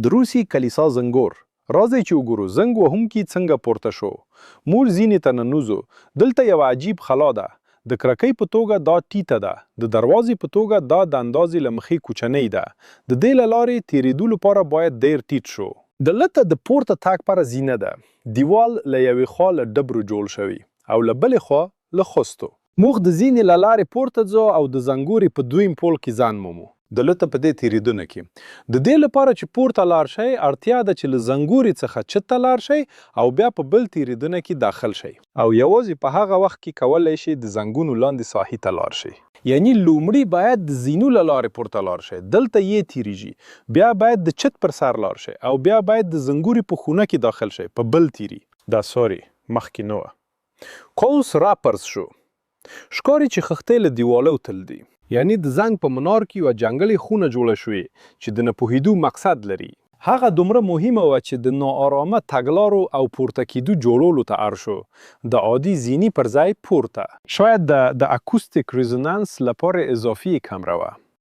د روسي کلیسا زنګور. راځئ چې وګورو زنګ وهونکي څنګه پورته شو. موږ زینې ته ننوځو. دلته یوه عجیب خلا ده. د کړکۍ په توګه دا ټیټه ده. د دروازې په توګه دا د اندازې له مخې کوچنۍ ده. د دې له لارې تېرېدو لپاره باید ډېر ټیټ شو. د لته د پورته تګ لپاره زینه ده. دیوال له یوې خوا له ډبرو جوړ شوی او له بلې خوا له خستو. موږ د زینې له لارې پورته ځو او د زنګوري په دویم پول کې ځان مومو. د لته په دې تېرېدونه کې د دې لپاره چې پورته لاړ شئ اړتیا ده چې له زنګوري څخه چته لاړ شئ او بیا په بل تېرېدونه کې داخل شئ او یوازې په هغه وخت کې کولی شئ د زنګونو لاندې ساحې ته لاړ شئ. یعنی لومړی باید د زینو له لارې پورته لاړ شئ. دلته یې تېرېږي. بیا باید د چت پر سر لاړ شئ او بیا باید د زنګوري په خونه کې داخل شئ. په بل تېري. دا سوري مخکې نه وه. کوس راپرز شو. ښکاري چې خښتۍ له دیوالو تل دي. یعنی د زنګ په منار کې یوه ځانګړې خونه جوړه شوې چې د نه پوهېدو مقصد لري. هغه دومره مهمه وه چې د ناآرامه تګلارو او پورته کېدو جوړولو ته اړ شو. د عادي زینی پر ځای پورته. شاید د اکوستیک ریزونانس لپاره اضافي کمره وه.